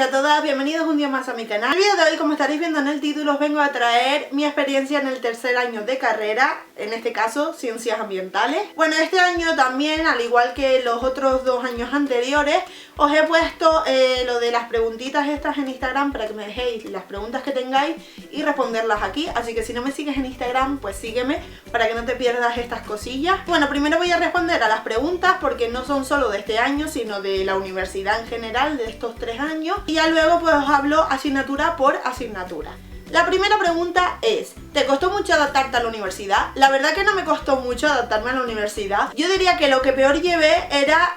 a todas, bienvenidos un día más a mi canal. En el vídeo de hoy, como estaréis viendo en el título, os vengo a traer mi experiencia en el tercer año de carrera, en este caso Ciencias Ambientales. Bueno, este año también, al igual que los otros 2 años anteriores, os he puesto lo de las preguntitas estas en Instagram para que me dejéis las preguntas que tengáis y responderlas aquí. Así que si no me sigues en Instagram, pues sígueme para que no te pierdas estas cosillas. Bueno, primero voy a responder a las preguntas porque no son solo de este año, sino de la universidad en general, de estos 3 años. Y ya luego pues os hablo asignatura por asignatura. La primera pregunta es, ¿te costó mucho adaptarte a la universidad? La verdad que no me costó mucho adaptarme a la universidad. Yo diría que lo que peor llevé era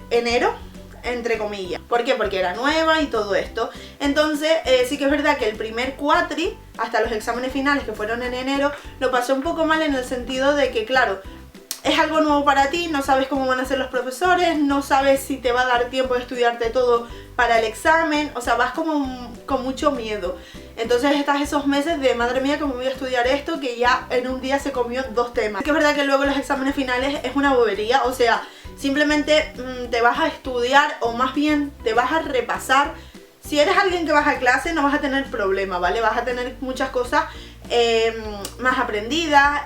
enero, entre comillas. ¿Por qué? Porque era nueva y todo esto. Entonces sí que es verdad que el primer cuatri, hasta los exámenes finales que fueron en enero, lo pasé un poco mal en el sentido de que, claro, es algo nuevo para ti, no sabes cómo van a ser los profesores, no sabes si te va a dar tiempo de estudiarte todo para el examen, o sea, vas como con mucho miedo. Entonces estás esos meses de, madre mía, ¿cómo voy a estudiar esto? Que ya en un día se comió 2 temas. Que es verdad que luego los exámenes finales es una bobería, o sea, simplemente te vas a estudiar o más bien te vas a repasar. Si eres alguien que vas a clase no vas a tener problema, ¿vale? Vas a tener muchas cosas más aprendidas,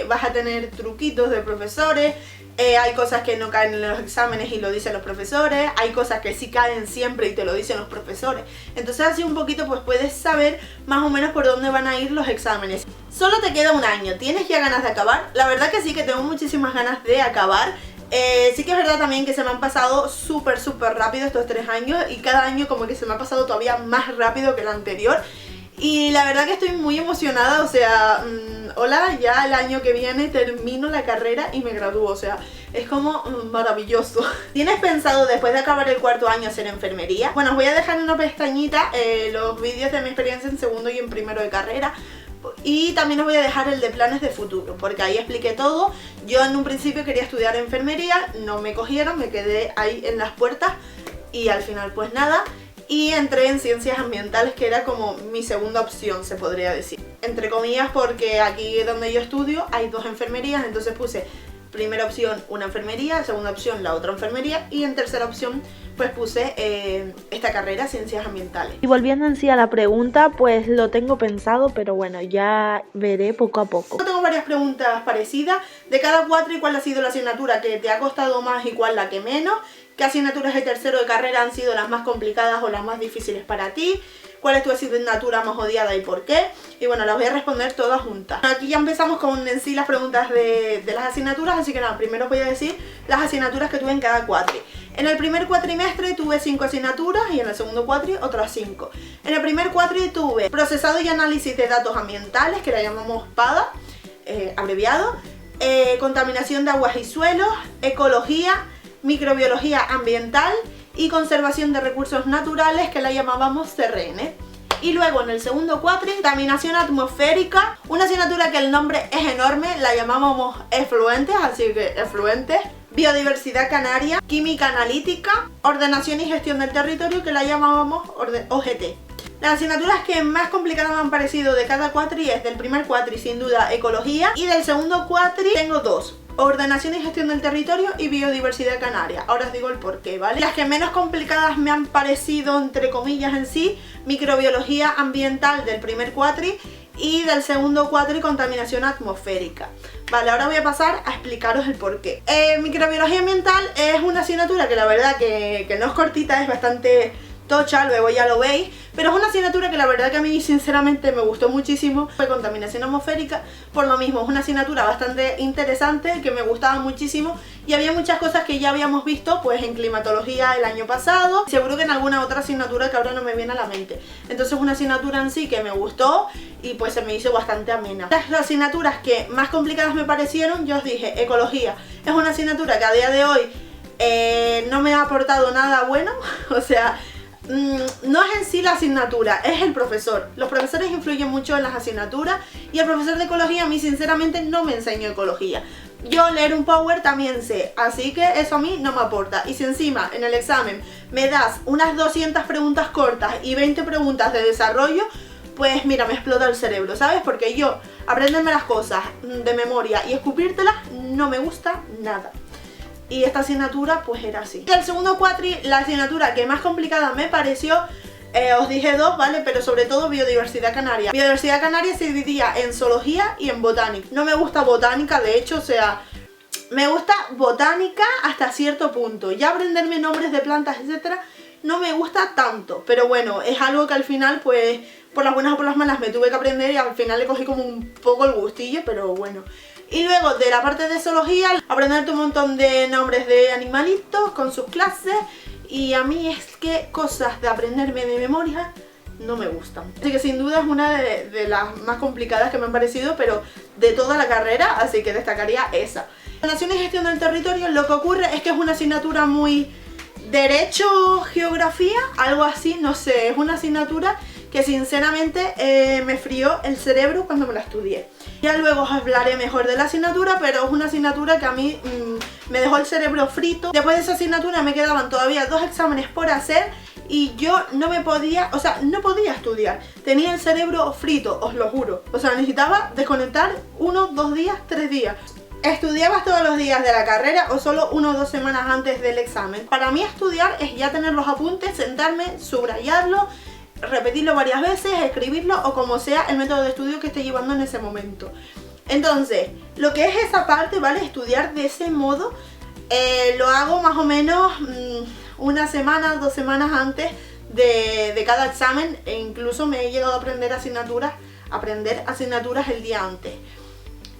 vas a tener truquitos de profesores, hay cosas que no caen en los exámenes y lo dicen los profesores, hay cosas que sí caen siempre y te lo dicen los profesores. Entonces así un poquito pues puedes saber más o menos por dónde van a ir los exámenes. Solo te queda un año, ¿tienes ya ganas de acabar? La verdad que sí, que tengo muchísimas ganas de acabar. Sí que es verdad también que se me han pasado súper rápido estos 3 años y cada año como que se me ha pasado todavía más rápido que el anterior. Y la verdad que estoy muy emocionada, o sea, hola, ya el año que viene termino la carrera y me gradúo, o sea, es como maravilloso. ¿Tienes pensado después de acabar el 4º año hacer enfermería? Bueno, os voy a dejar en una pestañita los vídeos de mi experiencia en 2º y en 1º de carrera. Y también os voy a dejar el de planes de futuro, porque ahí expliqué todo. Yo en un principio quería estudiar enfermería, no me cogieron, me quedé ahí en las puertas y al final pues nada. Y entré en ciencias ambientales, que era como mi segunda opción, se podría decir. Entre comillas, porque aquí donde yo estudio hay 2 enfermerías, entonces puse primera opción una enfermería, segunda opción la otra enfermería y en tercera opción pues puse esta carrera, ciencias ambientales. Y volviendo en sí a la pregunta, pues lo tengo pensado, pero bueno, ya veré poco a poco. Yo tengo varias preguntas parecidas, de cada cuatri, cuál ha sido la asignatura que te ha costado más y cuál la que menos, qué asignaturas de tercero de carrera han sido las más complicadas o las más difíciles para ti, cuál es tu asignatura más odiada y por qué, y bueno, las voy a responder todas juntas. Aquí ya empezamos con en sí las preguntas de las asignaturas, así que nada, primero os voy a decir las asignaturas que tuve en cada cuatri. En el primer cuatrimestre tuve 5 asignaturas y en el segundo cuatri otras 5. En el primer cuatri tuve procesado y análisis de datos ambientales, que la llamamos PADA, abreviado, contaminación de aguas y suelos, ecología, microbiología ambiental y conservación de recursos naturales, que la llamábamos CRN. Y luego en el segundo cuatri, contaminación atmosférica, una asignatura que el nombre es enorme, la llamábamos efluentes, así que efluentes, biodiversidad canaria, química analítica, ordenación y gestión del territorio, que la llamábamos OGT. Las asignaturas que más complicadas me han parecido de cada cuatri es del primer cuatri sin duda ecología y del segundo cuatri tengo 2. Ordenación y gestión del territorio y biodiversidad canaria. Ahora os digo el porqué, ¿vale? Las que menos complicadas me han parecido, entre comillas en sí, microbiología ambiental del primer cuatri y del segundo cuatri contaminación atmosférica. Vale, ahora voy a pasar a explicaros el porqué. Microbiología ambiental es una asignatura que la verdad que no es cortita, es bastante tocha, luego ya lo veis, pero es una asignatura que la verdad que a mí sinceramente me gustó muchísimo. Fue contaminación atmosférica, por lo mismo es una asignatura bastante interesante, que me gustaba muchísimo y había muchas cosas que ya habíamos visto pues en climatología el año pasado, seguro que en alguna otra asignatura que ahora no me viene a la mente. Entonces es una asignatura en sí que me gustó y pues se me hizo bastante amena. Las asignaturas que más complicadas me parecieron, yo os dije, ecología es una asignatura que a día de hoy no me ha aportado nada bueno, o sea, no es en sí la asignatura, es el profesor. Los profesores influyen mucho en las asignaturas y el profesor de ecología a mí sinceramente no me enseñó ecología. Yo leer un power también sé, así que eso a mí no me aporta. Y si encima en el examen me das unas 200 preguntas cortas y 20 preguntas de desarrollo, pues mira, me explota el cerebro, ¿sabes? Porque yo aprenderme las cosas de memoria y escupírtelas no me gusta nada. y esta asignatura pues era así. El segundo cuatri, la asignatura que más complicada me pareció, os dije dos, ¿vale? Pero sobre todo biodiversidad canaria. Biodiversidad canaria se dividía en zoología y en botánica. No me gusta botánica, de hecho, o sea, me gusta botánica hasta cierto punto. Ya aprenderme nombres de plantas, etcétera, no me gusta tanto. Pero bueno, es algo que al final, pues, por las buenas o por las malas me tuve que aprender y al final le cogí como un poco el gustillo, pero bueno. Y luego de la parte de zoología, aprenderte un montón de nombres de animalitos con sus clases. Y a mí es que cosas de aprenderme de memoria no me gustan. Así que sin duda es una de las más complicadas que me han parecido, pero de toda la carrera, así que destacaría esa. Nación y gestión del territorio, lo que ocurre es que es una asignatura muy derecho, geografía, algo así, no sé, es una asignatura que sinceramente me frió el cerebro cuando me la estudié. Ya luego os hablaré mejor de la asignatura, pero es una asignatura que a mí me dejó el cerebro frito. Después de esa asignatura me quedaban todavía 2 exámenes por hacer y yo no me podía, o sea, no podía estudiar. Tenía el cerebro frito, os lo juro. O sea, necesitaba desconectar 1, 2 días, 3 días. ¿Estudiabas todos los días de la carrera o solo 1 o 2 semanas antes del examen? Para mí estudiar es ya tener los apuntes, sentarme, subrayarlo, repetirlo varias veces, escribirlo o como sea el método de estudio que esté llevando en ese momento. Entonces, lo que es esa parte, ¿vale? Estudiar de ese modo, lo hago más o menos 1 semana, 2 semanas antes de cada examen, e incluso me he llegado a aprender asignaturas el día antes.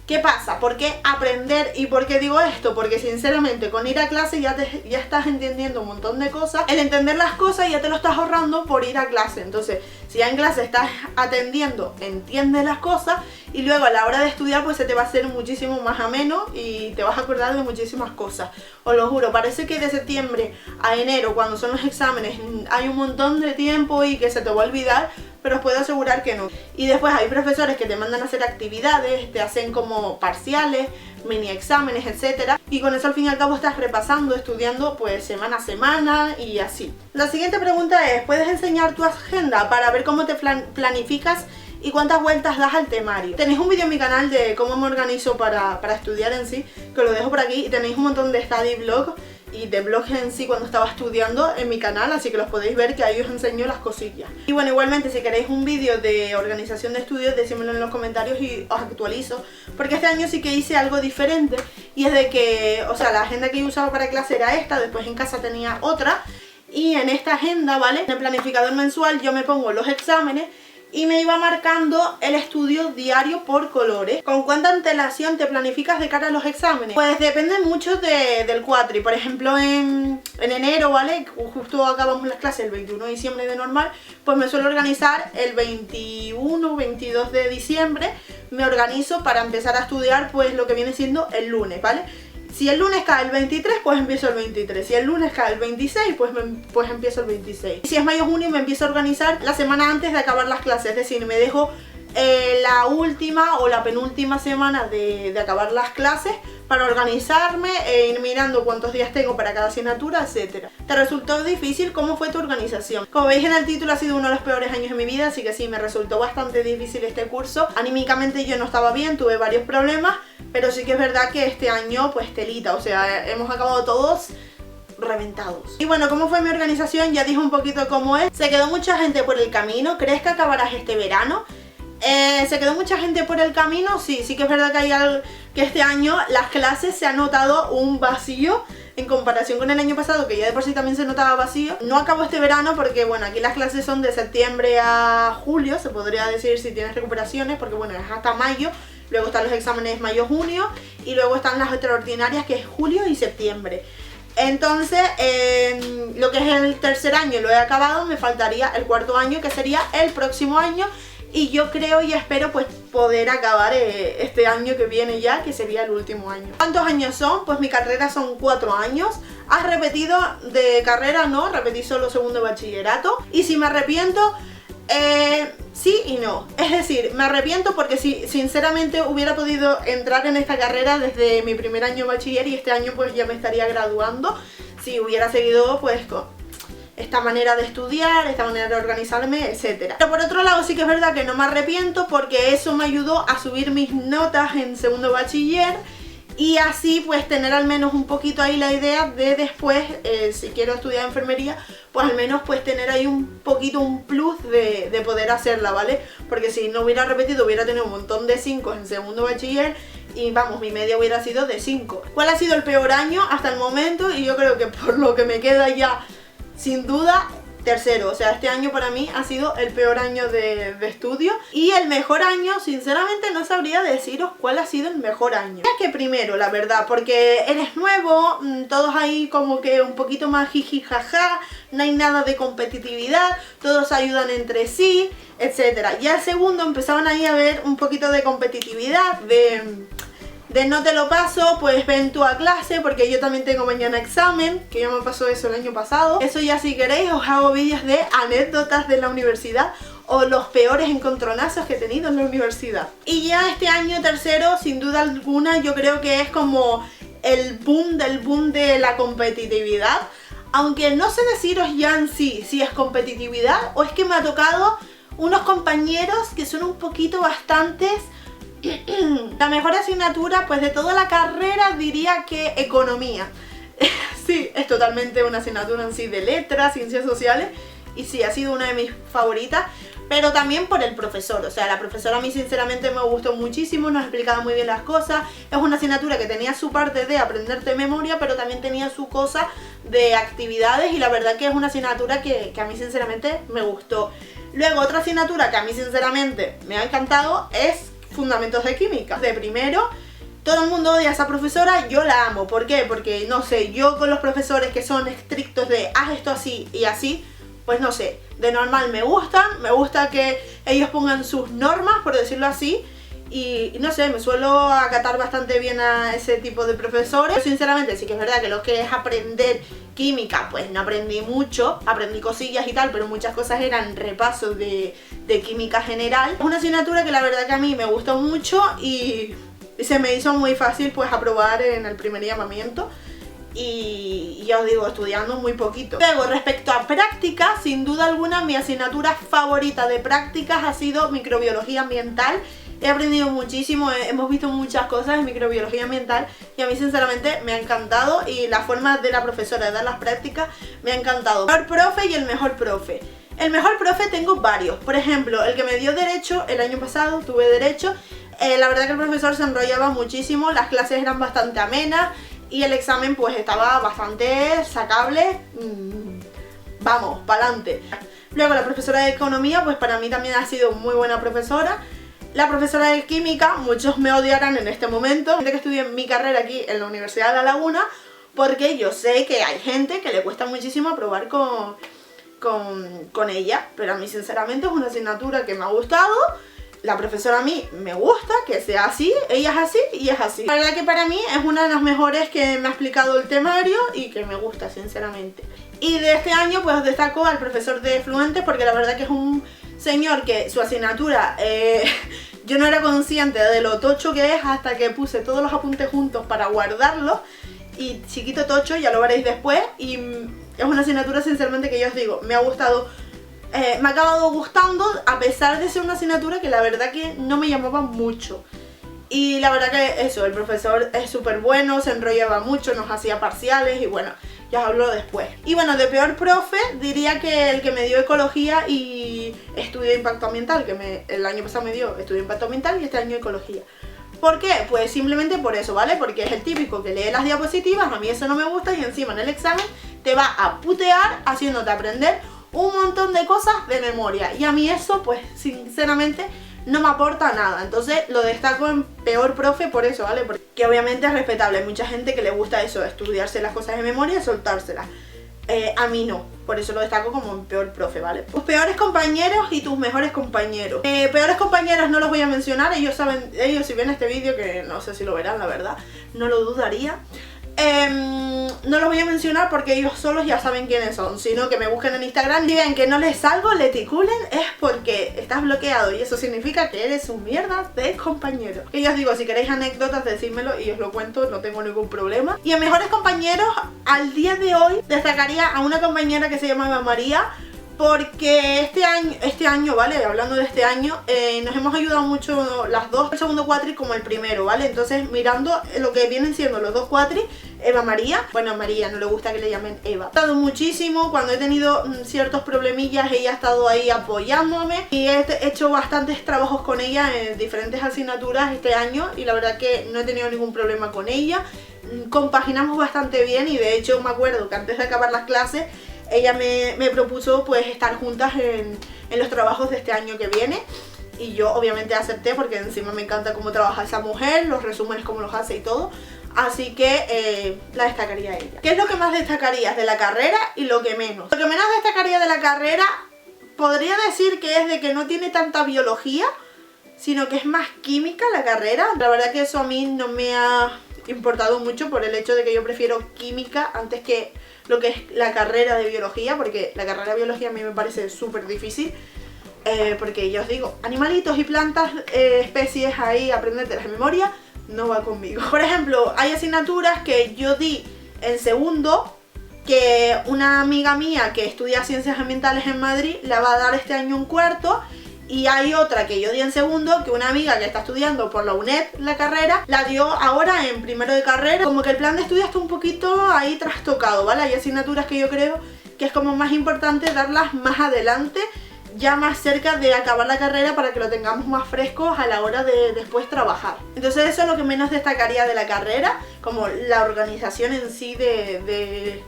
¿Qué pasa? ¿Por qué aprender? ¿Y por qué digo esto? Porque sinceramente con ir a clase ya estás entendiendo un montón de cosas. El entender las cosas ya te lo estás ahorrando por ir a clase. Entonces, si ya en clase estás atendiendo, entiendes las cosas y luego a la hora de estudiar pues se te va a hacer muchísimo más ameno y te vas a acordar de muchísimas cosas. Os lo juro, parece que de septiembre a enero, cuando son los exámenes, hay un montón de tiempo y que se te va a olvidar, pero os puedo asegurar que no. Y después hay profesores que te mandan a hacer actividades, te hacen como parciales, mini exámenes, etcétera, y con eso al fin y al cabo estás repasando, estudiando pues semana a semana y así. La siguiente pregunta es, ¿puedes enseñar tu agenda para ver cómo te planificas y cuántas vueltas das al temario? Tenéis un vídeo en mi canal de cómo me organizo para estudiar en sí, que lo dejo por aquí, y tenéis un montón de study vlog y de blogs en sí cuando estaba estudiando en mi canal, así que los podéis ver, que ahí os enseño las cosillas. Y bueno, igualmente si queréis un vídeo de organización de estudios, decídmelo en los comentarios y os actualizo, porque este año sí que hice algo diferente, y es de que, o sea, la agenda que yo usaba para clase era esta, después en casa tenía otra, y en esta agenda, ¿vale? En el planificador mensual yo me pongo los exámenes y me iba marcando el estudio diario por colores. ¿Con cuánta antelación te planificas de cara a los exámenes? Pues depende mucho del cuatri. Por ejemplo, en enero, ¿vale? Justo acabamos las clases el 21 de diciembre de normal, pues me suelo organizar el 21, 22 de diciembre. Me organizo para empezar a estudiar pues lo que viene siendo el lunes, ¿vale? Si el lunes cae el 23, pues empiezo el 23. Si el lunes cae el 26, pues empiezo el 26. Y si es mayo-junio, me empiezo a organizar la semana antes de acabar las clases. Es decir, me dejo la última o la penúltima semana de acabar las clases para organizarme e ir mirando cuántos días tengo para cada asignatura, etc. ¿Te resultó difícil? ¿Cómo fue tu organización? Como veis en el título, ha sido uno de los peores años de mi vida, así que sí, me resultó bastante difícil este curso. Anímicamente yo no estaba bien, tuve varios problemas, pero sí que es verdad que este año pues telita, o sea, hemos acabado todos reventados. Y bueno, ¿cómo fue mi organización? Ya dije un poquito cómo es. Se quedó mucha gente por el camino. ¿Crees que acabarás este verano? ¿Se quedó mucha gente por el camino? Sí, sí que es verdad que hay algo, que este año las clases se ha notado un vacío en comparación con el año pasado, que ya de por sí también se notaba vacío. No acabó este verano porque bueno, aquí las clases son de septiembre a julio, se podría decir si tienes recuperaciones, porque bueno, es hasta mayo. Luego están los exámenes mayo-junio y luego están las extraordinarias, que es julio y septiembre. Entonces, lo que es el tercer año lo he acabado, me faltaría el cuarto año, que sería el próximo año. Y yo creo y espero pues poder acabar este año que viene ya, que sería el último año. ¿Cuántos años son? Pues mi carrera son 4 años. ¿Has repetido de carrera? No, repetí solo segundo de bachillerato. Y si me arrepiento, sí y no. Es decir, me arrepiento porque si sinceramente hubiera podido entrar en esta carrera desde mi primer año de bachiller y este año pues ya me estaría graduando, si hubiera seguido pues con esta manera de estudiar, esta manera de organizarme, etc. Pero por otro lado sí que es verdad que no me arrepiento porque eso me ayudó a subir mis notas en segundo bachiller y así pues tener al menos un poquito ahí la idea de después, si quiero estudiar enfermería, pues al menos pues tener ahí un poquito un plus de poder hacerla, ¿vale? Porque si no hubiera repetido hubiera tenido un montón de 5 en segundo bachiller y vamos, mi media hubiera sido de 5. ¿Cuál ha sido el peor año hasta el momento? Y yo creo que por lo que me queda ya sin duda, tercero. O sea, este año para mí ha sido el peor año de estudio. Y el mejor año, sinceramente no sabría deciros cuál ha sido el mejor año. Es que primero, la verdad, porque eres nuevo, todos ahí como que un poquito más jiji jaja, no hay nada de competitividad, todos ayudan entre sí, etc. Ya el segundo empezaban ahí a ver un poquito de competitividad, de no te lo paso, pues ven tú a clase, porque yo también tengo mañana examen, que ya me pasó eso el año pasado. Eso ya si queréis os hago vídeos de anécdotas de la universidad o los peores encontronazos que he tenido en la universidad. Y ya este año tercero, sin duda alguna, yo creo que es como el boom del boom de la competitividad. Aunque no sé deciros ya en sí si es competitividad o es que me ha tocado unos compañeros que son un poquito bastantes. La mejor asignatura pues de toda la carrera diría que economía. Sí, es totalmente una asignatura en sí de letras, ciencias sociales, y sí, ha sido una de mis favoritas, pero también por el profesor. O sea, la profesora a mí sinceramente me gustó muchísimo, nos explicaba muy bien las cosas. Es una asignatura que tenía su parte de aprenderte de memoria, pero también tenía su cosa de actividades, y la verdad que es una asignatura que a mí sinceramente me gustó. Luego otra asignatura que a mí sinceramente me ha encantado es Fundamentos de Química. De primero, todo el mundo odia a esa profesora, yo la amo. ¿Por qué? Porque, no sé, yo con los profesores que son estrictos de haz esto así y así, pues no sé, de normal me gusta que ellos pongan sus normas, por decirlo así, y no sé, me suelo acatar bastante bien a ese tipo de profesores. Yo, sinceramente, sí que es verdad que lo que es aprender química, pues no aprendí mucho, aprendí cosillas y tal, pero muchas cosas eran repasos de química general. Es una asignatura que la verdad que a mí me gustó mucho y se me hizo muy fácil pues aprobar en el primer llamamiento. Y ya os digo, estudiando muy poquito. Luego, respecto a prácticas, sin duda alguna mi asignatura favorita de prácticas ha sido microbiología ambiental. He aprendido muchísimo, hemos visto muchas cosas en microbiología ambiental y a mí sinceramente me ha encantado, y la forma de la profesora de dar las prácticas me ha encantado. El mejor profe y el mejor profe. El mejor profe tengo varios. Por ejemplo, el que me dio derecho, el año pasado tuve derecho. La verdad que el profesor se enrollaba muchísimo, las clases eran bastante amenas y el examen pues estaba bastante sacable. Vamos, pa'lante. Luego la profesora de economía, pues para mí también ha sido muy buena profesora. La profesora de química, muchos me odiarán en este momento, gente que estudia mi carrera aquí en la Universidad de La Laguna, porque yo sé que hay gente que le cuesta muchísimo aprobar con ella, pero a mí sinceramente es una asignatura que me ha gustado. La profesora a mí me gusta que sea así, ella es así y es así. La verdad que para mí es una de las mejores que me ha explicado el temario y que me gusta sinceramente. Y de este año pues destaco al profesor de Fluentes, porque la verdad que es un señor que su asignatura yo no era consciente de lo tocho que es hasta que puse todos los apuntes juntos para guardarlos, y chiquito tocho, ya lo veréis después, y es una asignatura sinceramente que yo os digo, me ha gustado. Me ha acabado gustando a pesar de ser una asignatura que la verdad que no me llamaba mucho. Y la verdad que eso, el profesor es súper bueno, se enrollaba mucho, nos hacía parciales y bueno, ya os hablo después. Y bueno, de peor profe diría que el que me dio ecología y estudio de impacto ambiental, que el año pasado me dio estudio de impacto ambiental y este año ecología. ¿Por qué? Pues simplemente por eso, ¿vale? Porque es el típico que lee las diapositivas, a mí eso no me gusta, y encima en el examen te va a putear haciéndote aprender un montón de cosas de memoria, y a mí eso pues sinceramente no me aporta nada. Entonces lo destaco en peor profe por eso, ¿vale? Porque obviamente es respetable, hay mucha gente que le gusta eso, estudiarse las cosas de memoria y soltárselas. A mí no, por eso lo destaco como en peor profe, ¿vale? Tus peores compañeros y tus mejores compañeros. Peores compañeros no los voy a mencionar, ellos saben, ellos si ven este vídeo, que no sé si lo verán, la verdad, no lo dudaría. No los voy a mencionar porque ellos solos ya saben quiénes son, sino que me busquen en Instagram y vean que no les salgo, le ticulen, es porque estás bloqueado y eso significa que eres un mierda de compañero. Y yo os digo, si queréis anécdotas, decídmelo y os lo cuento, no tengo ningún problema. Y en mejores compañeros, al día de hoy, destacaría a una compañera que se llamaba María, porque este año, ¿vale? Hablando de este año, nos hemos ayudado mucho las dos, el segundo cuatri como el primero, ¿vale? Entonces, mirando lo que vienen siendo los dos cuatri, Eva María, bueno, a María no le gusta que le llamen Eva. Ha estado muchísimo, cuando he tenido ciertos problemillas, ella ha estado ahí apoyándome y he hecho bastantes trabajos con ella en diferentes asignaturas este año y la verdad que no he tenido ningún problema con ella. Compaginamos bastante bien y de hecho me acuerdo que antes de acabar las clases ella me propuso pues estar juntas en los trabajos de este año que viene y yo obviamente acepté porque encima me encanta cómo trabaja esa mujer, los resúmenes cómo los hace y todo, así que la destacaría a ella. ¿Qué es lo que más destacarías de la carrera y lo que menos? Lo que menos destacaría de la carrera podría decir que es de que no tiene tanta biología, sino que es más química la carrera. La verdad que eso a mí no me ha importado mucho por el hecho de que yo prefiero química antes que lo que es la carrera de biología, porque la carrera de biología a mí me parece súper difícil, porque ya os digo, animalitos y plantas, especies ahí, aprenderte de memoria, no va conmigo. Por ejemplo, hay asignaturas que yo di en segundo, que una amiga mía que estudia ciencias ambientales en Madrid la va a dar este año en cuarto. Y hay otra que yo di en segundo, que una amiga que está estudiando por la UNED la carrera, la dio ahora en primero de carrera. Como que el plan de estudio está un poquito ahí trastocado, ¿vale? Hay asignaturas que yo creo que es como más importante darlas más adelante, ya más cerca de acabar la carrera para que lo tengamos más fresco a la hora de después trabajar. Entonces eso es lo que menos destacaría de la carrera, como la organización en sí de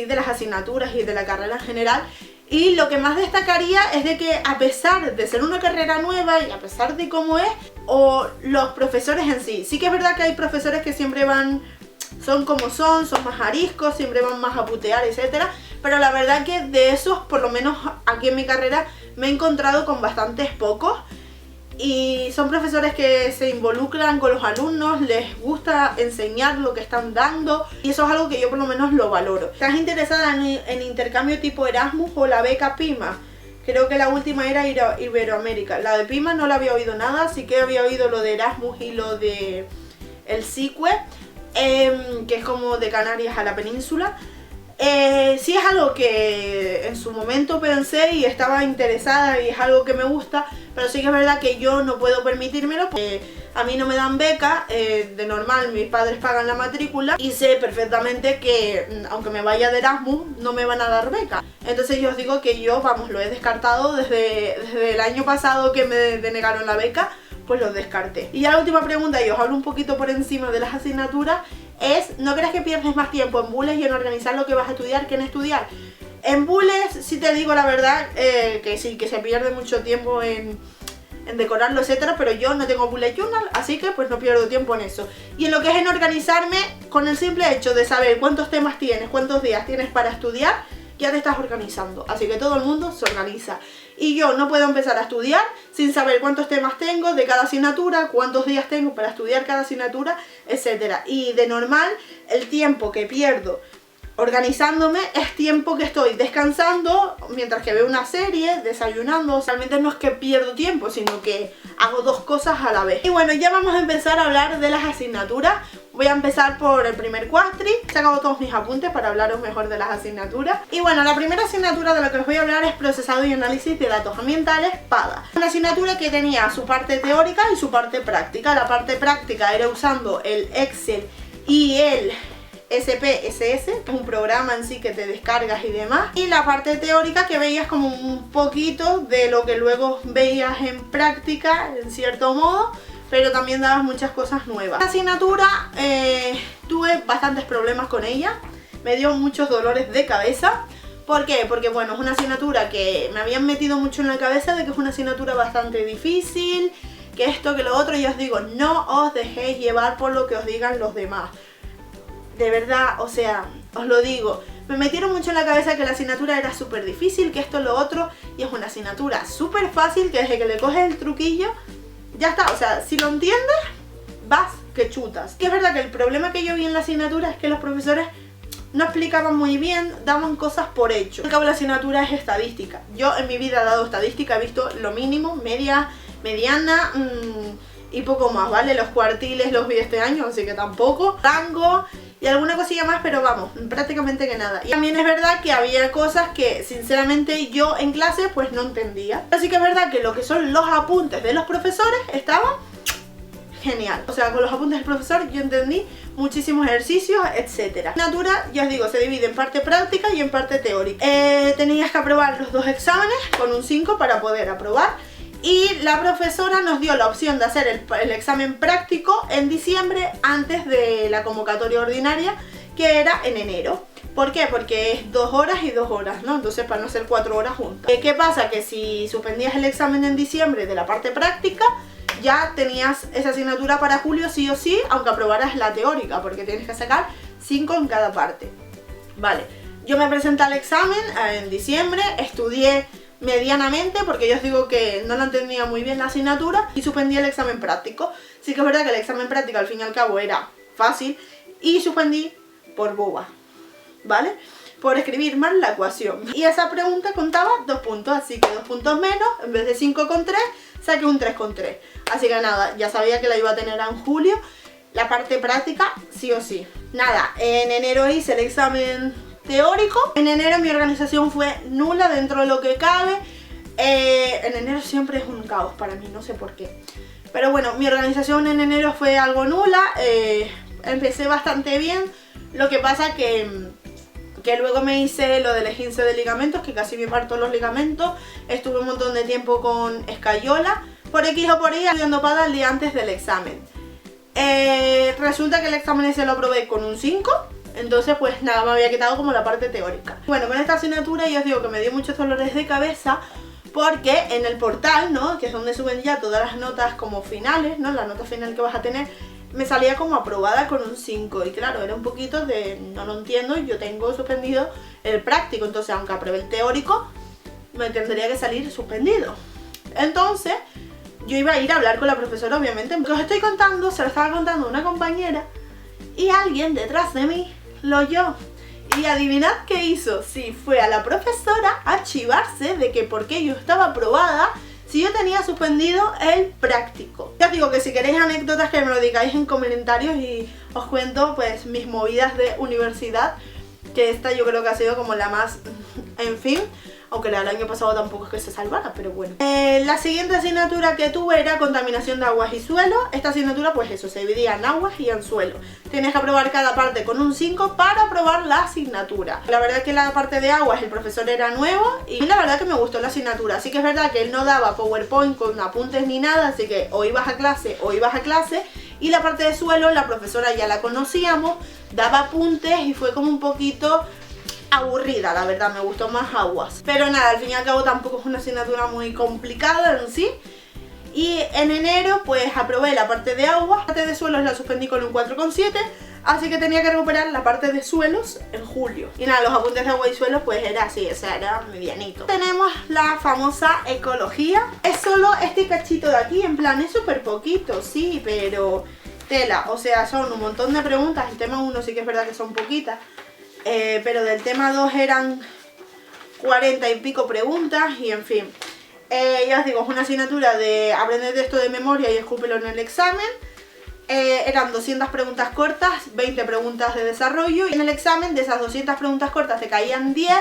las asignaturas y de la carrera en general. Y lo que más destacaría es de que a pesar de ser una carrera nueva y a pesar de cómo es, o los profesores en sí, sí que es verdad que hay profesores que siempre son como son más ariscos, siempre van más a putear, etcétera, pero la verdad que de esos, por lo menos aquí en mi carrera, me he encontrado con bastantes pocos. Y son profesores que se involucran con los alumnos, les gusta enseñar lo que están dando y eso es algo que yo por lo menos lo valoro. ¿Estás interesada en intercambio tipo Erasmus o la beca PIMA? Creo que la última era Iberoamérica. La de PIMA no la había oído nada, sí que había oído lo de Erasmus y lo de el SICUE, que es como de Canarias a la península. Sí es algo que en su momento pensé y estaba interesada y es algo que me gusta, pero sí que es verdad que yo no puedo permitírmelo porque a mí no me dan beca, de normal mis padres pagan la matrícula y sé perfectamente que aunque me vaya de Erasmus no me van a dar beca. Entonces yo os digo que yo, vamos, lo he descartado desde el año pasado que me denegaron la beca, pues lo descarté. Y ya la última pregunta, y os hablo un poquito por encima de las asignaturas, es, ¿no crees que pierdes más tiempo en Bulles y en organizar lo que vas a estudiar que en estudiar? En Bulles, sí te digo la verdad, que sí, que se pierde mucho tiempo en decorarlo, etcétera, pero yo no tengo bullet journal, así que pues no pierdo tiempo en eso. Y en lo que es en organizarme, con el simple hecho de saber cuántos temas tienes, cuántos días tienes para estudiar, ya te estás organizando. Así que todo el mundo se organiza. Y yo no puedo empezar a estudiar sin saber cuántos temas tengo de cada asignatura, cuántos días tengo para estudiar cada asignatura, etcétera. Y de normal, el tiempo que pierdo organizándome es tiempo que estoy descansando mientras que veo una serie, desayunando. Realmente no es que pierdo tiempo, sino que hago dos cosas a la vez. Y bueno, ya vamos a empezar a hablar de las asignaturas. Voy a empezar por el primer cuatri. He sacado todos mis apuntes para hablaros mejor de las asignaturas. Y bueno, la primera asignatura de la que os voy a hablar es Procesado y Análisis de Datos Ambientales, PADA. Una asignatura que tenía su parte teórica y su parte práctica. La parte práctica era usando el Excel y el SPSS, que es un programa en sí que te descargas y demás, y la parte teórica que veías como un poquito de lo que luego veías en práctica, en cierto modo, pero también dabas muchas cosas nuevas. La asignatura tuve bastantes problemas con ella, me dio muchos dolores de cabeza. ¿Por qué? Porque bueno, es una asignatura que me habían metido mucho en la cabeza de que es una asignatura bastante difícil, que esto, que lo otro, y os digo, no os dejéis llevar por lo que os digan los demás. De verdad, o sea, os lo digo, me metieron mucho en la cabeza que la asignatura era súper difícil, que esto, lo otro, y es una asignatura súper fácil que desde que le coges el truquillo, ya está, o sea, si lo entiendes, vas que chutas. Que es verdad que el problema que yo vi en la asignatura es que los profesores no explicaban muy bien, daban cosas por hecho. Al cabo la asignatura es estadística. Yo en mi vida he dado estadística, he visto lo mínimo, media, mediana y poco más, ¿vale? Los cuartiles los vi este año, así que tampoco. Rango y alguna cosilla más, pero vamos, prácticamente que nada. Y también es verdad que había cosas que sinceramente yo en clase pues no entendía. Así que es verdad que lo que son los apuntes de los profesores estaban genial. O sea, con los apuntes del profesor yo entendí muchísimos ejercicios, etcétera. La asignatura, ya os digo, se divide en parte práctica y en parte teórica. Tenías que aprobar los 2 exámenes con un 5 para poder aprobar. Y la profesora nos dio la opción de hacer el examen práctico en diciembre antes de la convocatoria ordinaria, que era en enero. ¿Por qué? Porque es 2 horas y 2 horas, ¿no? Entonces para no ser 4 horas juntas. ¿Qué pasa? Que si suspendías el examen en diciembre de la parte práctica, ya tenías esa asignatura para julio sí o sí, aunque aprobaras la teórica, porque tienes que sacar 5 en cada parte. Vale, yo me presenté al examen en diciembre, estudié medianamente, porque yo os digo que no la entendía muy bien la asignatura, y suspendí el examen práctico. Sí que es verdad que el examen práctico al fin y al cabo era fácil, y suspendí por boba, ¿vale? Por escribir mal la ecuación. Y esa pregunta contaba 2 puntos, así que 2 puntos menos, en vez de 5,3, saqué un 3,3. Así que nada, ya sabía que la iba a tener en julio, la parte práctica sí o sí. Nada, en enero hice el examen teórico. En enero mi organización fue nula dentro de lo que cabe. En enero siempre es un caos para mí, no sé por qué. Pero bueno, mi organización en enero fue algo nula. Empecé bastante bien. Lo que pasa que luego me hice lo del esguince de ligamentos, que casi me parto los ligamentos. Estuve un montón de tiempo con escayola. Por X o por Y, estudiando PADA el día antes del examen. Resulta que el examen ese lo aprobé con un 5. Entonces pues nada, me había quitado como la parte teórica. Bueno, con esta asignatura yo os digo que me dio muchos dolores de cabeza, porque en el portal, ¿no?, que es donde suben ya todas las notas como finales, ¿no?, la nota final que vas a tener, me salía como aprobada con un 5. Y claro, era un poquito de no lo entiendo, yo tengo suspendido el práctico, entonces aunque apruebe el teórico, me tendría que salir suspendido. Entonces yo iba a ir a hablar con la profesora, obviamente. Lo que os estoy contando, se lo estaba contando una compañera, y alguien detrás de mí lo oyó. Y adivinad qué hizo. Sí, fue a la profesora a chivarse de que por qué yo estaba aprobada si yo tenía suspendido el práctico. Ya os digo que si queréis anécdotas, que me lo digáis en comentarios y os cuento pues mis movidas de universidad, que esta yo creo que ha sido como la más, en fin, aunque la del año pasado tampoco es que se salvara, pero bueno. La siguiente asignatura que tuve era contaminación de aguas y suelo. Esta asignatura pues eso, se dividía en aguas y en suelo. Tienes que aprobar cada parte con un 5 para aprobar la asignatura. La verdad es que la parte de aguas el profesor era nuevo y la verdad que me gustó la asignatura. Así que es verdad que él no daba PowerPoint con apuntes ni nada, así que o ibas a clase o ibas a clase. Y la parte de suelo, la profesora ya la conocíamos, daba apuntes y fue como un poquito aburrida, la verdad, me gustó más aguas. Pero nada, al fin y al cabo tampoco es una asignatura muy complicada en sí. Y en enero pues aprobé la parte de aguas. La parte de suelos la suspendí con un 4,7, así que tenía que recuperar la parte de suelos en julio. Y nada, los apuntes de agua y suelos pues era así, o sea, era medianito. Tenemos la famosa ecología. Es solo este cachito de aquí, en plan, es súper poquito, sí, pero tela. O sea, son un montón de preguntas. El tema 1 sí que es verdad que son poquitas. Pero del tema 2 eran 40 y pico preguntas y en fin. Ya os digo, es una asignatura de aprender esto de memoria y escúpelo en el examen. Eran 200 preguntas cortas, 20 preguntas de desarrollo. Y en el examen de esas 200 preguntas cortas te caían 10.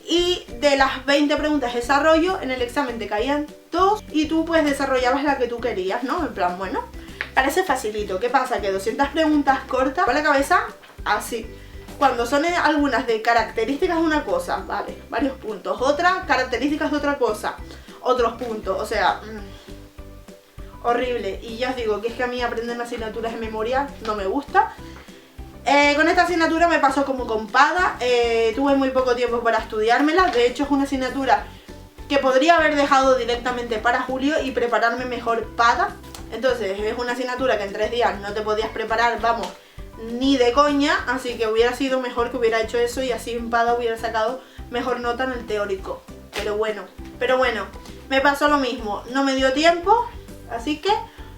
Y de las 20 preguntas de desarrollo, en el examen te caían 2. Y tú pues desarrollabas la que tú querías, ¿no? En plan, bueno, parece facilito. ¿Qué pasa? Que 200 preguntas cortas, con la cabeza así. Cuando son algunas de características de una cosa, vale, varios puntos. Otras características de otra cosa, otros puntos. O sea, horrible. Y ya os digo que es que a mí aprender asignaturas de memoria no me gusta. Con esta asignatura me pasó como con PADA. Tuve muy poco tiempo para estudiármela. De hecho es una asignatura que podría haber dejado directamente para julio y prepararme mejor PADA. Entonces es una asignatura que en 3 días no te podías preparar, vamos, ni de coña, así que hubiera sido mejor que hubiera hecho eso y así en PADA hubiera sacado mejor nota en el teórico. Pero bueno, me pasó lo mismo, no me dio tiempo, así que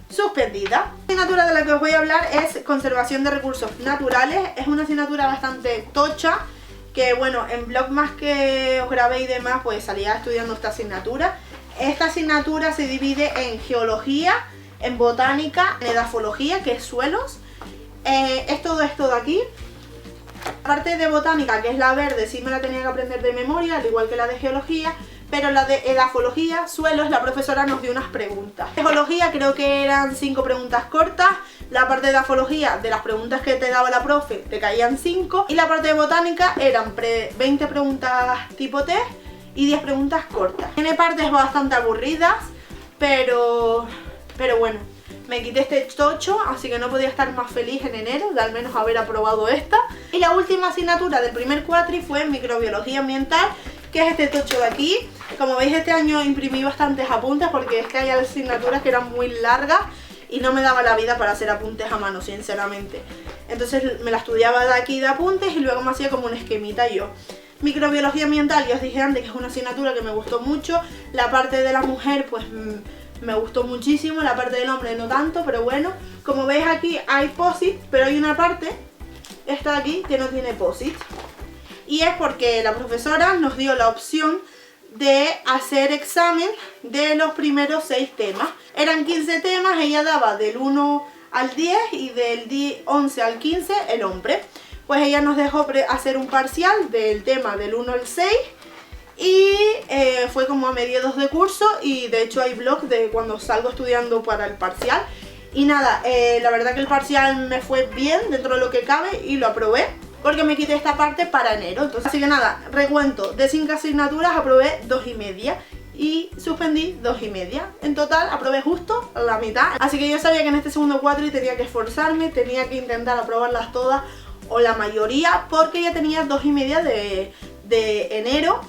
suspendida. La asignatura de la que os voy a hablar es conservación de recursos naturales. Es una asignatura bastante tocha, que bueno, en Vlogmas que os grabé y demás, pues salía estudiando esta asignatura. Esta asignatura se divide en geología, en botánica, en edafología, que es suelos. Es todo esto de aquí, La parte de botánica, que es la verde, sí me la tenía que aprender de memoria, al igual que la de geología, pero la de edafología, suelos, la profesora nos dio unas preguntas. De geología creo que eran 5 preguntas cortas, la parte de edafología, de las preguntas que te daba la profe, te caían 5, y la parte de botánica eran 20 preguntas tipo test y 10 preguntas cortas. Tiene partes bastante aburridas, pero bueno, me quité este tocho, así que no podía estar más feliz en enero de al menos haber aprobado esta. Y la última asignatura del primer cuatri fue microbiología ambiental, que es este tocho de aquí. Como veis, este año imprimí bastantes apuntes porque es que hay asignaturas que eran muy largas y no me daba la vida para hacer apuntes a mano, sinceramente. Entonces me la estudiaba de aquí de apuntes y luego me hacía como un esquemita yo. Microbiología ambiental, ya os dije antes que es una asignatura que me gustó mucho. La parte de la mujer pues me gustó muchísimo, la parte del hombre no tanto, pero bueno. Como veis aquí hay POSIT, pero hay una parte, esta de aquí, que no tiene POSIT. Y es porque la profesora nos dio la opción de hacer examen de los primeros 6 temas. Eran 15 temas, ella daba del 1 al 10 y del 11 al 15 el hombre. Pues ella nos dejó hacer un parcial del tema del 1 al 6 y fue como a mediados de curso, y de hecho hay vlog de cuando salgo estudiando para el parcial. Y nada, la verdad que el parcial me fue bien dentro de lo que cabe y lo aprobé, porque me quité esta parte para enero. Entonces, así que nada, recuento, de 5 asignaturas aprobé 2,5 y suspendí 2,5. En total aprobé justo la mitad. Así que yo sabía que en este segundo cuatri tenía que esforzarme, tenía que intentar aprobarlas todas o la mayoría, porque ya tenía 2,5 de enero.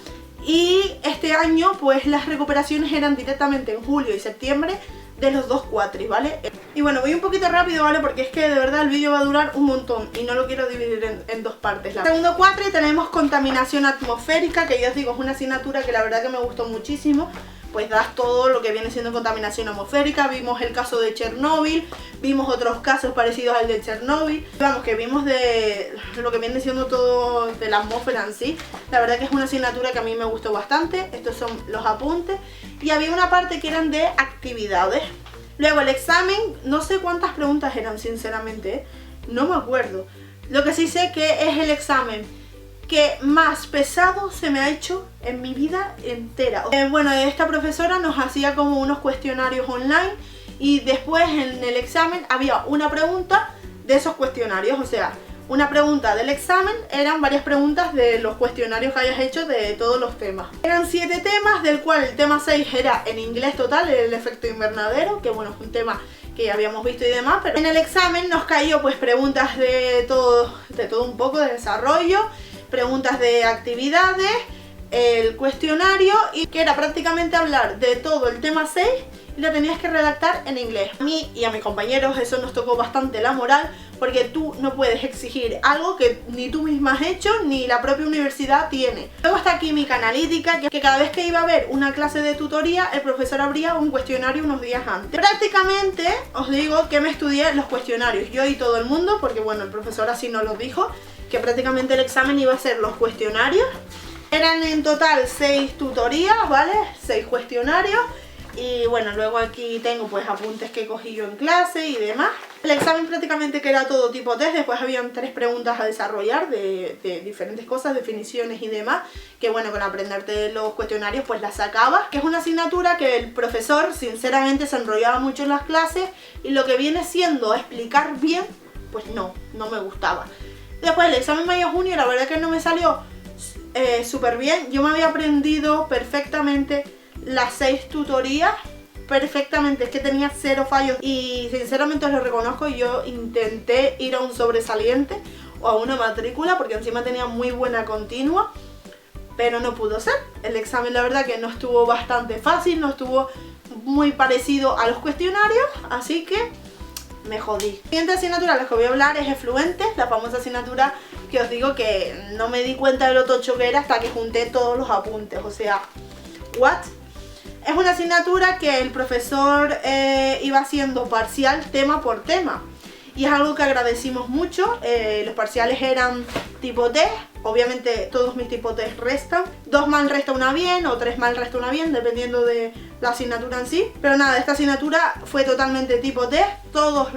Y este año pues las recuperaciones eran directamente en julio y septiembre de los 2 cuatris, ¿vale? Y bueno, voy un poquito rápido, ¿vale? Porque es que de verdad el vídeo va a durar un montón y no lo quiero dividir en 2 partes. En el segundo cuatri tenemos contaminación atmosférica, que ya os digo, es una asignatura que la verdad que me gustó muchísimo. Pues das todo lo que viene siendo contaminación atmosférica. Vimos el caso de Chernóbil, vimos otros casos parecidos al de Chernóbil. Vamos, que vimos de lo que viene siendo todo de la atmósfera en sí. La verdad que es una asignatura que a mí me gustó bastante. Estos son los apuntes. Y había una parte que eran de actividades. Luego el examen, no sé cuántas preguntas eran sinceramente, no me acuerdo. Lo que sí sé que es el examen que más pesado se me ha hecho en mi vida entera. Bueno, esta profesora nos hacía como unos cuestionarios online y después en el examen había una pregunta de esos cuestionarios, o sea, una pregunta del examen eran varias preguntas de los cuestionarios que hayas hecho de todos los temas. Eran 7 temas, del cual el tema 6 era en inglés total, el efecto invernadero, que bueno, es un tema que ya habíamos visto y demás, pero en el examen nos cayó pues preguntas de todo un poco, de desarrollo, preguntas de actividades, el cuestionario, y que era prácticamente hablar de todo el tema 6 y lo tenías que redactar en inglés. A mí y a mis compañeros eso nos tocó bastante la moral, porque tú no puedes exigir algo que ni tú misma has hecho ni la propia universidad tiene. Luego está química analítica, que cada vez que iba a haber una clase de tutoría el profesor abría un cuestionario unos días antes. Prácticamente os digo que me estudié los cuestionarios, yo y todo el mundo, porque bueno, el profesor así nos lo dijo, que prácticamente el examen iba a ser los cuestionarios. Eran en total 6 tutorías, ¿vale? 6 cuestionarios. Y bueno, luego aquí tengo pues apuntes que cogí yo en clase y demás. El examen prácticamente que era todo tipo test, después habían 3 preguntas a desarrollar de diferentes cosas, definiciones y demás, que bueno, con aprenderte los cuestionarios pues las sacabas. Que es una asignatura que el profesor sinceramente se enrollaba mucho en las clases y lo que viene siendo explicar bien, pues no me gustaba. Después el examen mayo-junio la verdad que no me salió súper bien. Yo me había aprendido perfectamente las 6 tutorías, perfectamente, es que tenía 0 fallos y sinceramente os lo reconozco, yo intenté ir a un sobresaliente o a una matrícula porque encima tenía muy buena continua, pero no pudo ser. El examen la verdad que no estuvo bastante fácil, no estuvo muy parecido a los cuestionarios, así que me jodí. La siguiente asignatura de la que voy a hablar es efluentes, la famosa asignatura que os digo que no me di cuenta de lo tocho que era hasta que junté todos los apuntes, o sea, ¿what? Es una asignatura que el profesor iba haciendo parcial tema por tema y es algo que agradecimos mucho. Los parciales eran tipo test, obviamente todos mis tipos test restan, 2 mal resta una bien o 3 mal resta una bien, dependiendo de la asignatura en sí. Pero nada, esta asignatura fue totalmente tipo test, todos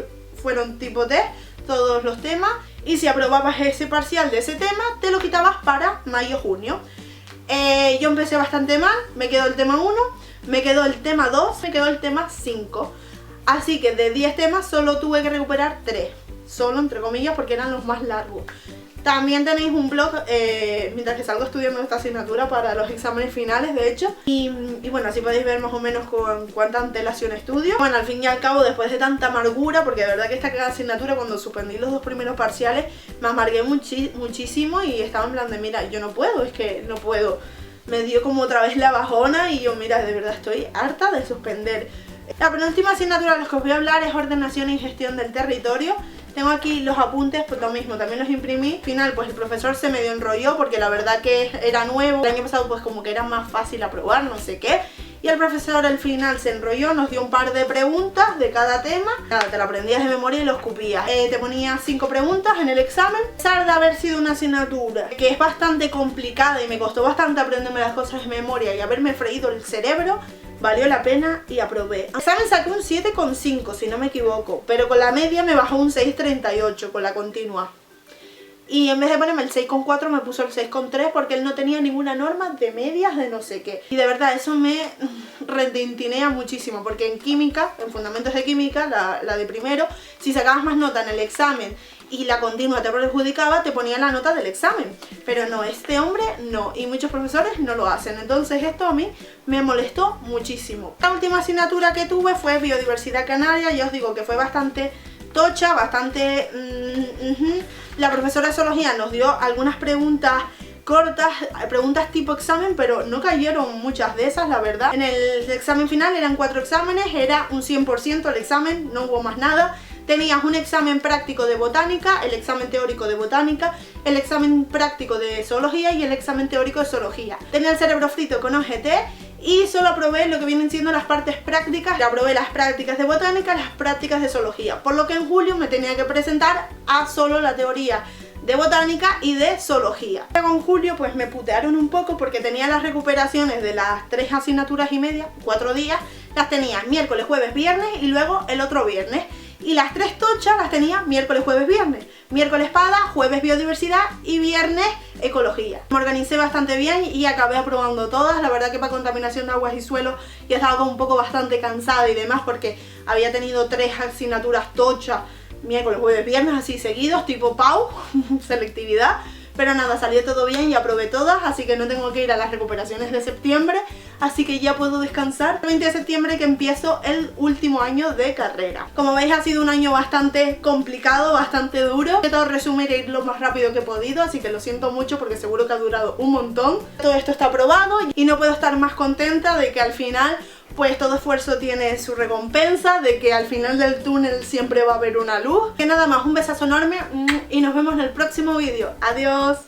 fueron tipo test, todos los temas y si aprobabas ese parcial de ese tema te lo quitabas para mayo-junio. Yo empecé bastante mal, me quedó el tema 1, me quedó el tema 2, me quedó el tema 5. Así que de 10 temas solo tuve que recuperar 3. Solo entre comillas porque eran los más largos. También tenéis un blog mientras que salgo estudiando esta asignatura para los exámenes finales, de hecho. Y bueno, así podéis ver más o menos con cuánta antelación estudio. Bueno, al fin y al cabo, después de tanta amargura, porque de verdad que esta asignatura cuando suspendí los 2 primeros parciales me amargué muchísimo y estaba en plan de mira, yo no puedo, es que no puedo. Me dio como otra vez la bajona y yo mira, de verdad estoy harta de suspender. La penúltima asignatura de la que os voy a hablar es ordenación y gestión del territorio. Tengo aquí los apuntes, pues lo mismo, también los imprimí. Al final pues el profesor se medio enrolló porque la verdad que era nuevo. El año pasado pues como que era más fácil aprobar, no sé qué. Y el profesor al final se enrolló, nos dio un par de preguntas de cada tema. Nada, te lo aprendías de memoria y lo escupías. Te ponía 5 preguntas en el examen. A pesar de haber sido una asignatura que es bastante complicada y me costó bastante aprenderme las cosas de memoria y haberme freído el cerebro, valió la pena y aprobé. El examen saqué un 7,5 si no me equivoco, pero con la media me bajó un 6,38 con la continua. Y en vez de ponerme el 6,4 me puso el 6,3 porque él no tenía ninguna norma de medias de no sé qué. Y de verdad eso me retintinea muchísimo porque en química, en fundamentos de química, la de primero, si sacabas más nota en el examen y la continua te perjudicaba, te ponía la nota del examen. Pero no, este hombre no, y muchos profesores no lo hacen. Entonces esto a mí me molestó muchísimo. La última asignatura que tuve fue biodiversidad canaria. Ya os digo que fue bastante tocha, bastante... La profesora de zoología nos dio algunas preguntas cortas, preguntas tipo examen, pero no cayeron muchas de esas, la verdad. En el examen final eran 4 exámenes, era un 100% el examen, no hubo más nada. Tenías un examen práctico de botánica, el examen teórico de botánica, el examen práctico de zoología y el examen teórico de zoología. Tenía el cerebro frito con OGT y solo aprobé lo que vienen siendo las partes prácticas. Aprobé las prácticas de botánica, las prácticas de zoología, por lo que en julio me tenía que presentar a solo la teoría de botánica y de zoología. Luego en julio pues me putearon un poco porque tenía las recuperaciones de las 3 asignaturas y media, 4 días, las tenía miércoles, jueves, viernes y luego el otro viernes. Y las 3 tochas las tenía miércoles, jueves, viernes. Miércoles espada, jueves biodiversidad y viernes ecología. Me organicé bastante bien y acabé aprobando todas. La verdad que para contaminación de aguas y suelos ya estaba como un poco bastante cansada y demás porque había tenido 3 asignaturas tochas miércoles, jueves, viernes así seguidos, tipo PAU, selectividad. Pero nada, salió todo bien y aprobé todas, así que no tengo que ir a las recuperaciones de septiembre, así que ya puedo descansar. El 20 de septiembre que empiezo el último año de carrera. Como veis ha sido un año bastante complicado, bastante duro. He intentado resumir e ir lo más rápido que he podido, así que lo siento mucho porque seguro que ha durado un montón. Todo esto está aprobado y no puedo estar más contenta de que al final pues todo esfuerzo tiene su recompensa, de que al final del túnel siempre va a haber una luz. Que nada más, un besazo enorme y nos vemos en el próximo vídeo. Adiós.